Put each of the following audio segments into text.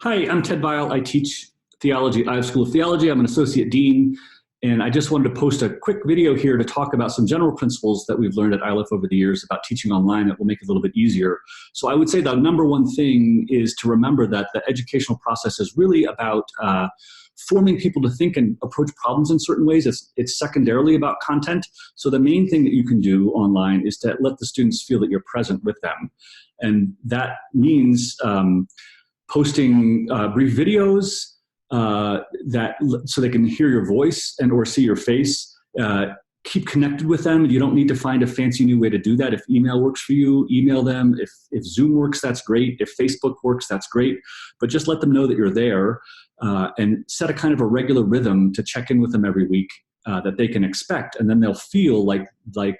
Hi, I'm Ted Vile. I teach theology at Iliff School of Theology. I'm an associate dean, and I just wanted to post a quick video here to talk about some general principles that we've learned at Iliff over the years about teaching online that will make it a little bit easier. So I would say the number one thing is to remember that the educational process is really about forming people to think and approach problems in certain ways. It's secondarily about content. So the main thing that you can do online is to let the students feel that you're present with them. And that means posting brief videos so they can hear your voice and or see your face. Keep connected with them. You don't need to find a fancy new way to do that. If email works for you, email them. If Zoom works, that's great. If Facebook works, that's great. But just let them know that you're there and set a kind of a regular rhythm to check in with them every week that they can expect. And then they'll feel like,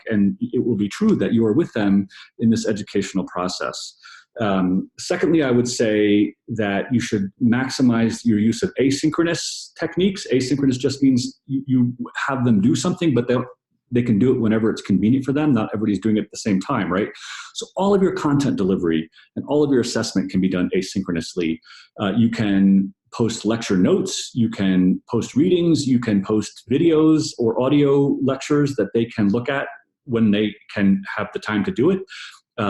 and it will be true that you are with them in this educational process. Secondly, I would say that you should maximize your use of asynchronous techniques. Asynchronous just means you have them do something, but they can do it whenever it's convenient for them. Not everybody's doing it at the same time, right? So all of your content delivery and all of your assessment can be done asynchronously. You can post lecture notes, you can post readings, you can post videos or audio lectures that they can look at when they can have the time to do it.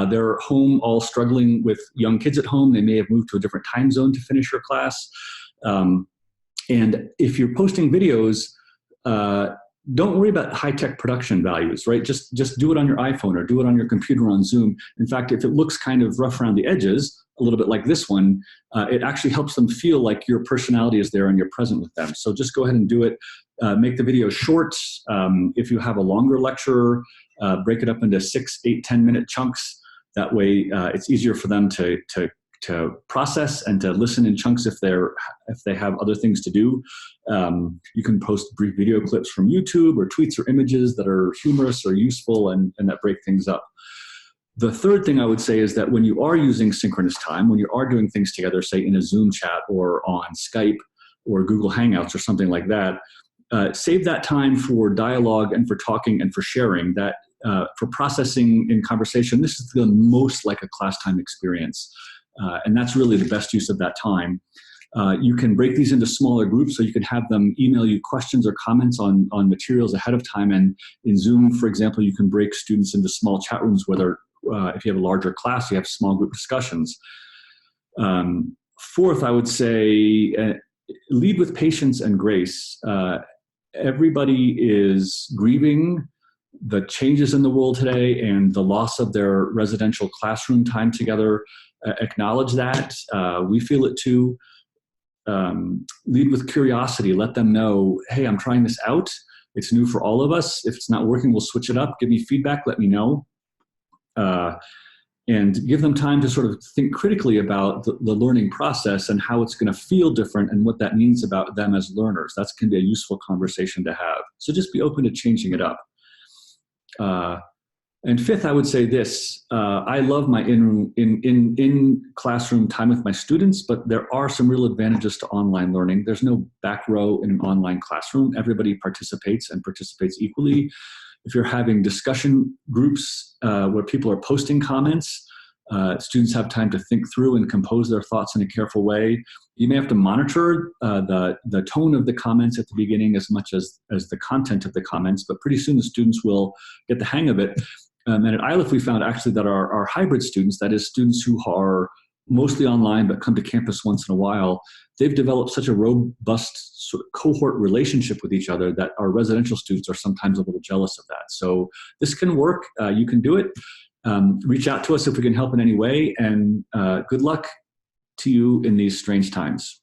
They're home all struggling with young kids at home. They may have moved to a different time zone to finish your class. And if you're posting videos, don't worry about high-tech production values, right? Just do it on your iPhone or do it on your computer on Zoom. In fact, if it looks kind of rough around the edges, a little bit like this one, it actually helps them feel like your personality is there and you're present with them. So just go ahead and do it. Make the video short. If you have a longer lecture, break it up into 6, 8, 10-minute chunks. That way, it's easier for them to process and to listen in chunks if they have other things to do. You can post brief video clips from YouTube or tweets or images that are humorous or useful and that break things up. The third thing I would say is that when you are using synchronous time, when you are doing things together, say in a Zoom chat or on Skype or Google Hangouts or something like that, save that time for dialogue and for talking and for sharing. That for processing in conversation, this is the most like a class time experience. And that's really the best use of that time. You can break these into smaller groups, so you can have them email you questions or comments on materials ahead of time. And in Zoom, for example, you can break students into small chat rooms, whether if you have a larger class, you have small group discussions. Fourth, I would say, lead with patience and grace. Everybody is grieving the changes in the world today and the loss of their residential classroom time together. Acknowledge that. We feel it too. Lead with curiosity. Let them know, hey, I'm trying this out. It's new for all of us. If it's not working, we'll switch it up. Give me feedback. Let me know. And give them time to sort of think critically about the learning process and how it's going to feel different and what that means about them as learners. That's can be a useful conversation to have. So just be open to changing it up. And fifth, I would say this, I love my in classroom time with my students, but there are some real advantages to online learning. There's no back row in an online classroom. Everybody participates and participates equally. If you're having discussion groups where people are posting comments, students have time to think through and compose their thoughts in a careful way. You may have to monitor the tone of the comments at the beginning as much as the content of the comments, but pretty soon the students will get the hang of it. And at Iliff, we found actually that our hybrid students, that is students who are mostly online but come to campus once in a while, they've developed such a robust sort of cohort relationship with each other that our residential students are sometimes a little jealous of that. So this can work. You can do it. Reach out to us if we can help in any way, and good luck to you in these strange times.